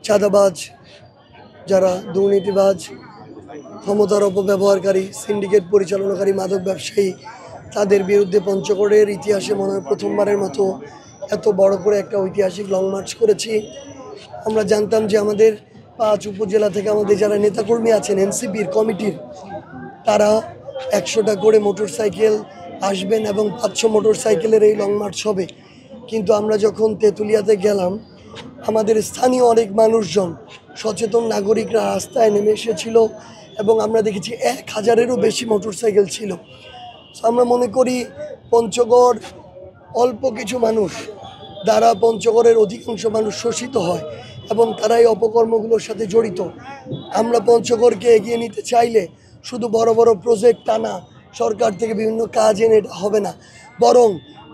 চাঁদাবাজ, যারা দুর্নীতিবাজ, ক্ষমতার অপব্যবহারকারী, সিন্ডিকেট পরিচালনাকারী, মাদক ব্যবসায়ী, তাদের বিরুদ্ধে পঞ্চগড়ের ইতিহাসে মনে হয় প্রথমবারের মতো এত বড় করে একটা ঐতিহাসিক লং মার্চ করেছি। আমরা জানতাম যে আমাদের 5 উপজেলা থেকে আমাদের যারা নেতাকর্মী আছেন এনসিপির কমিটির, তারা 100টা করে মোটরসাইকেল আসবেন এবং 500 মোটরসাইকেলের এই লং মার্চ হবে। কিন্তু আমরা যখন তেঁতুলিয়াতে গেলাম, আমাদের স্থানীয় অনেক মানুষজন, সচেতন নাগরিকরা রাস্তায় নেমে এসেছিল এবং আমরা দেখেছি 1000-এরও বেশি মোটরসাইকেল ছিল। আমরা মনে করি পঞ্চগড় অল্প কিছু মানুষ দ্বারা পঞ্চগড়ের অধিকাংশ মানুষ শোষিত হয় এবং তারা এই অপকর্মগুলোর সাথে জড়িত। আমরা পঞ্চগড়কে এগিয়ে নিতে চাইলে শুধু বড় বড় প্রজেক্ট টানা, সরকার থেকে বিভিন্ন কাজ এনে এটা হবে না, বরং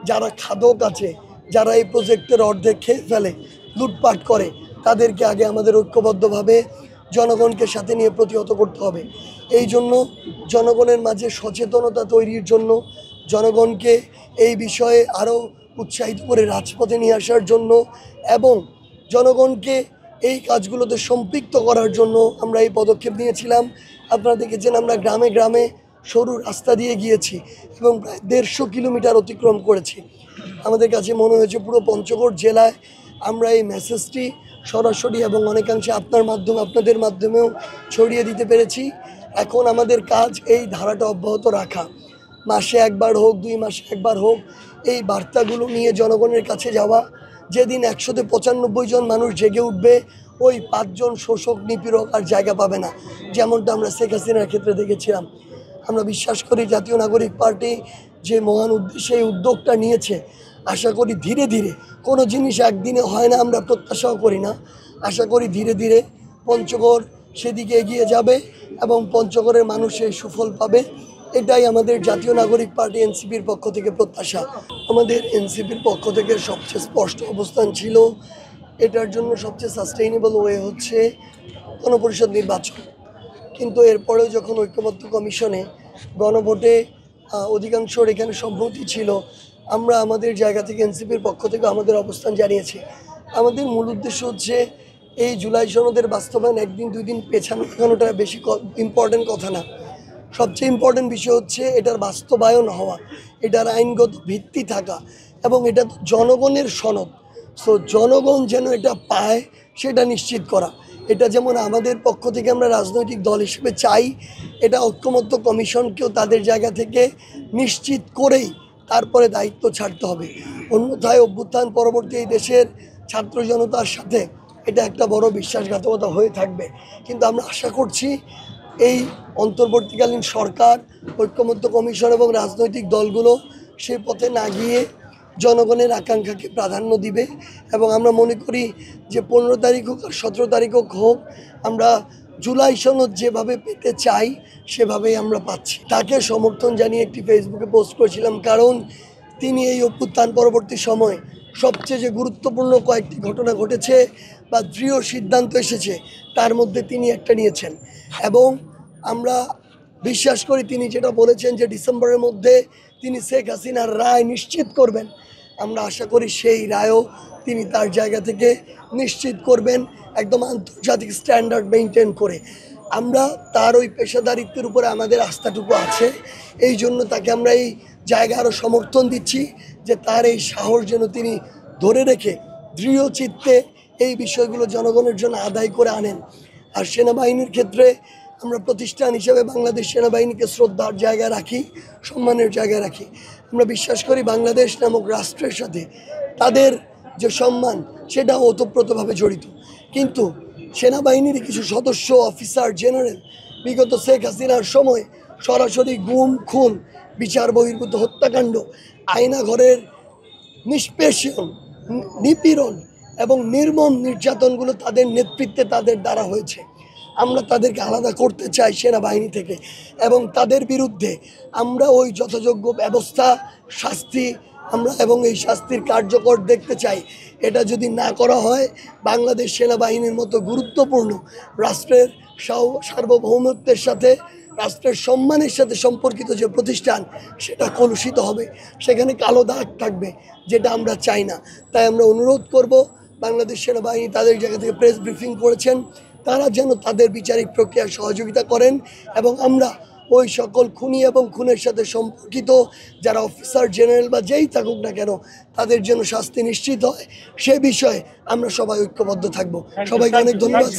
যারা খাদক আছে, যারা এই প্রজেক্টের অর্ধেক খেয়ে ফেলে, লুটপাট করে, তাদেরকে আগে আমাদের ঐক্যবদ্ধভাবে জনগণকে সাথে নিয়ে প্রতিহত করতে হবে। এই জন্য জনগণের মাঝে সচেতনতা তৈরির জন্য, জনগণকে এই বিষয়ে আরও উৎসাহিত করে রাজপথে নিয়ে আসার জন্য এবং জনগণকে এই কাজগুলোতে সম্পৃক্ত করার জন্য আমরা এই পদক্ষেপ নিয়েছিলাম। আপনারা দেখেছেন আমরা গ্রামে গ্রামে সরু রাস্তা দিয়ে গিয়েছি এবং প্রায় 150 কিলোমিটার অতিক্রম করেছি। আমাদের কাছে মনে হয়েছে পুরো পঞ্চগড় জেলায় আমরা এই মেসেজটি সরাসরি এবং অনেকাংশে আপনাদের মাধ্যমেও ছড়িয়ে দিতে পেরেছি। এখন আমাদের কাজ এই ধারাটা অব্যাহত রাখা, মাসে একবার হোক, 2 মাসে একবার হোক, এই বার্তাগুলো নিয়ে জনগণের কাছে যাওয়া। যেদিন 195 জন মানুষ জেগে উঠবে, ওই 5 জন শোষক নিপীড়ক আর জায়গা পাবে না, যেমনটা আমরা শেখ হাসিনার ক্ষেত্রে দেখেছিলাম। আমরা বিশ্বাস করি জাতীয় নাগরিক পার্টি যে মহান উদ্দেশ্যে এই উদ্যোগটা নিয়েছে, আশা করি ধীরে ধীরে, কোনো জিনিস একদিনে হয় না, আমরা প্রত্যাশাও করি না, আশা করি ধীরে ধীরে পঞ্চগড় সেদিকে এগিয়ে যাবে এবং পঞ্চগড়ের মানুষ এই সুফল পাবে। এটাই আমাদের জাতীয় নাগরিক পার্টি এনসিপির পক্ষ থেকে প্রত্যাশা। আমাদের এনসিপির পক্ষ থেকে সবচেয়ে স্পষ্ট অবস্থান ছিল, এটার জন্য সবচেয়ে সাস্টেইনেবল ওয়ে হচ্ছে গণপরিষদ নির্বাচন। কিন্তু এরপরেও যখন ঐক্যমত্য কমিশনে গণভোটে অধিকাংশর এখানে সম্মতি ছিল, আমরা আমাদের জায়গা থেকে এনসিপির পক্ষ থেকে আমাদের অবস্থান জানিয়েছি। আমাদের মূল উদ্দেশ্য হচ্ছে এই জুলাই সনদের বাস্তবায়ন 1-2 দিন পেছানো লাগানোটা বেশি ইম্পর্টেন্ট কথা না। সবচেয়ে ইম্পর্টেন্ট বিষয় হচ্ছে এটার বাস্তবায়ন হওয়া, এটার আইনগত ভিত্তি থাকা এবং এটা তো জনগণের সনদ। সো জনগণ যেন এটা পায় সেটা নিশ্চিত করা। এটা যেমন আমাদের পক্ষ থেকে আমরা রাজনৈতিক দল হিসেবে চাই, এটা ঐক্যমত্য কমিশনকেও তাদের জায়গা থেকে নিশ্চিত করেই তারপরে দায়িত্ব ছাড়তে হবে। অন্যথায় অভ্যুত্থান পরবর্তী এই দেশের ছাত্র জনতার সাথে এটা একটা বড় বিশ্বাসঘাতকতা হয়ে থাকবে। কিন্তু আমরা আশা করছি এই অন্তর্বর্তীকালীন সরকার, ঐক্যমত্য কমিশন এবং রাজনৈতিক দলগুলো সে পথে না গিয়ে জনগণের আকাঙ্ক্ষাকে প্রাধান্য দিবে এবং আমরা মনে করি যে 15 তারিখ হোক আর 17 তারিখ হোক, আমরা জুলাই সনদ যেভাবে পেতে চাই সেভাবেই আমরা পাচ্ছি। তাকে সমর্থন জানিয়ে একটি ফেসবুকে পোস্ট করেছিলাম, কারণ তিনি এই অভ্যুত্থান পরবর্তী সময় সবচেয়ে যে গুরুত্বপূর্ণ কয়েকটি ঘটনা ঘটেছে বা দৃঢ় সিদ্ধান্ত এসেছে, তার মধ্যে তিনি একটা নিয়েছেন এবং আমরা বিশ্বাস করি তিনি যেটা বলেছেন যে ডিসেম্বরের মধ্যে তিনি শেখ হাসিনার রায় নিশ্চিত করবেন। আমরা আশা করি সেই রায়ও তিনি তার জায়গা থেকে নিশ্চিত করবেন, একদম আন্তর্জাতিক স্ট্যান্ডার্ড মেনটেন করে। আমরা তার ওই পেশাদারিত্বের উপরে আমাদের আস্থাটুকু আছে, এই জন্য তাকে আমরা এই জায়গা আরও সমর্থন দিচ্ছি যে তার এই সাহস যেন তিনি ধরে রেখে দৃঢ় চিত্তে এই বিষয়গুলো জনগণের জন্য আদায় করে আনেন। আর সেনাবাহিনীর ক্ষেত্রে আমরা প্রতিষ্ঠান হিসেবে বাংলাদেশ সেনাবাহিনীকে শ্রদ্ধার জায়গায় রাখি, সম্মানের জায়গায় রাখি। আমরা বিশ্বাস করি বাংলাদেশ নামক রাষ্ট্রের সাথে তাদের যে সম্মান সেটা ওতপ্রোতভাবে জড়িত। কিন্তু সেনাবাহিনীর কিছু সদস্য, অফিসার, জেনারেল বিগত শেখ হাসিনার সময় সরাসরি গুম, খুন, বিচার বহির্ভূত হত্যাকাণ্ড, আয়নাঘরের নিষ্পেষণ, নিপীড়ন এবং নির্মম নির্যাতনগুলো তাদের নেতৃত্বে তাদের দ্বারা হয়েছে। আমরা তাদেরকে আলাদা করতে চাই সেনাবাহিনী থেকে এবং তাদের বিরুদ্ধে আমরা ওই যথাযোগ্য ব্যবস্থা, শাস্তি আমরা এবং এই শাস্তির কার্যকর দেখতে চাই। এটা যদি না করা হয়, বাংলাদেশ সেনাবাহিনীর মতো গুরুত্বপূর্ণ রাষ্ট্রের সার্বভৌমত্বের সাথে, রাষ্ট্রের সম্মানের সাথে সম্পর্কিত যে প্রতিষ্ঠান, সেটা কলুষিত হবে, সেখানে কালো দাগ থাকবে, যেটা আমরা চাই না। তাই আমরা অনুরোধ করব বাংলাদেশ সেনাবাহিনী তাদের জায়গা থেকে প্রেস ব্রিফিং করেছেন, তারা যেন তাদের বিচারিক প্রক্রিয়ায় সহযোগিতা করেন এবং আমরা ওই সকল খুনি এবং খুনের সাথে সম্পর্কিত যারা অফিসার জেনারেল বা যেই থাকুক না কেন তাদের জন্য শাস্তি নিশ্চিত হয় সে বিষয়ে আমরা সবাই ঐক্যবদ্ধ থাকবো। সবাইকে অনেক ধন্যবাদ।